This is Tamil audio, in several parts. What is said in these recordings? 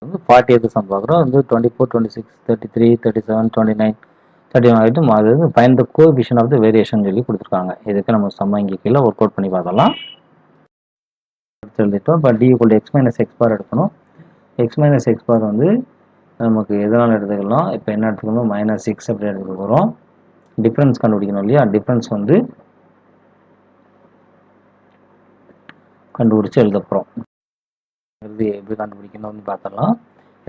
வந்து 40th சம் பார்க்குறோம். வந்து 24, 26, 33, 37, 29, 31 ஆகிட்டு அது find the coefficient of the variation சொல்லி கொடுத்துருக்காங்க. இதுக்கு நம்ம சம்ம இங்கே கீழே ஒர்க் அவுட் பண்ணி பார்க்கலாம். எழுதிட்டோம். இப்போ D equal X minus X bar எடுக்கணும். எக்ஸ் மைனஸ் எக்ஸ் பார் வந்து நமக்கு எதனால் எடுத்துக்கலாம். இப்போ என்ன எடுத்துக்கணும், -6 அப்படி எடுத்துக்க போகிறோம். டிஃப்ரென்ஸ் கண்டுபிடிக்கணும் இல்லையா. டிஃப்ரென்ஸ் வந்து கண்டுபிடிச்சி எழுத போகிறோம். எப்படி கண்டுபிடிக்கணும்னு பார்த்தலாம்.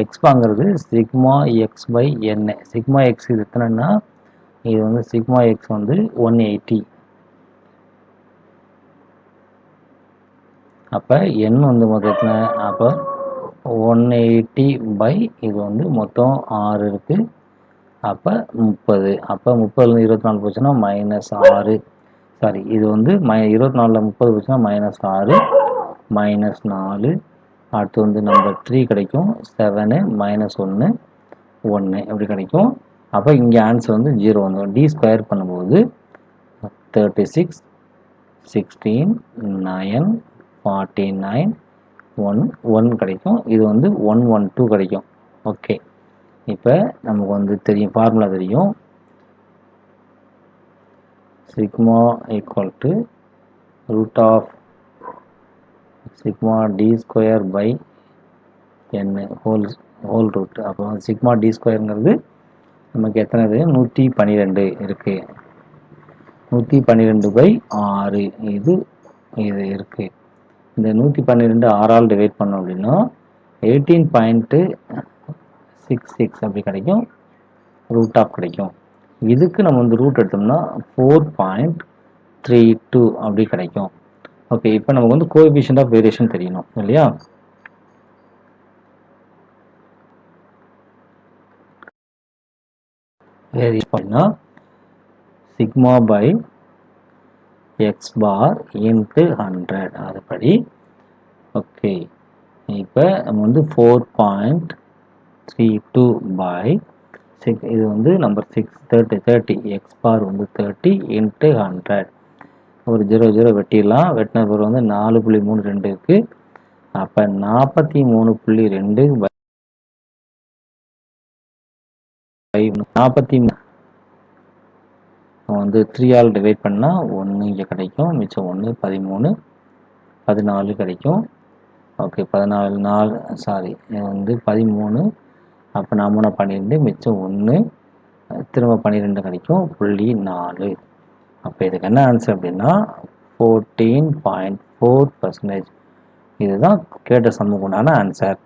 எக்ஸ் பாங்கிறது sigma X by N. Sigma X இது எத்தனைன்னா, இது வந்து சிக்மா எக்ஸ் வந்து 180. அப்போ என் வந்து மொத்தம் எத்தனை, அப்போ 180 பை இது வந்து மொத்தம் 6 இருக்குது. அப்போ 30. அப்போ 30லேருந்து 24 போச்சுன்னா -6. சாரி, இது வந்து 24ல் 30 போச்சுன்னா -6 -4. அடுத்து வந்து நம்பர் 3 கிடைக்கும். 7 -1 1 எப்படி கிடைக்கும். அப்போ இங்கே ஆன்சர் வந்து 0 வந்துடும். டி ஸ்கொயர் பண்ணும்போது 36 16 9 49 1 1 கிடைக்கும். இது வந்து 112 கிடைக்கும். ஓகே, இப்போ நமக்கு வந்து தெரியும், ஃபார்முலா தெரியும். Sigma equal to root of sigma D square by N whole root. அப்போ சிக்மா டி ஸ்கொயருங்கிறது நமக்கு எத்தனை இருக்குது, 112 இருக்குது. 112 பை 6 இது இருக்குது. இந்த 112 6ஆல் டிவைட் பண்ணோம் அப்படின்னா 18.66 அப்படி கிடைக்கும். ரூட் ஆஃப் கிடைக்கும். இதுக்கு நம்ம வந்து ரூட் எடுத்தோம்னா 4.32 அப்படி கிடைக்கும். ஓகே, இப்போ நமக்கு வந்து கோஎஃபிஷியன்ட் ஆஃப் வேரியேஷன் தெரியணும் இல்லையா. வேரியேஷன்னா sigma by X bar into 100 அதுபடி. ஓகே, இப்போ நம்ம வந்து 4.32 பை 6, இது வந்து நம்பர் 6 30 எக்ஸ் பார் வந்து 30 இன்ட்டு 100. ஒரு 0 0 வெட்டிடலாம். வெட்டின பிறகு வந்து 4.32 இருக்குது. அப்போ 43.2 பை 43 வந்து 3ஆல் டிவைட் பண்ணால் 1 இங்கே கிடைக்கும். மிச்சம் 1 13 14 கிடைக்கும். ஓகே, 14 4 சாரி வந்து 13. அப்போ 4 12 மிச்சம் 1 திரும்ப 12 கிடைக்கும். 0.4. அப்போ இதுக்கு என்ன ஆன்சர் அப்படின்னா 14.4%. இதுதான் கேட்ட சம்முக்கு உண்டான ஆன்சர்.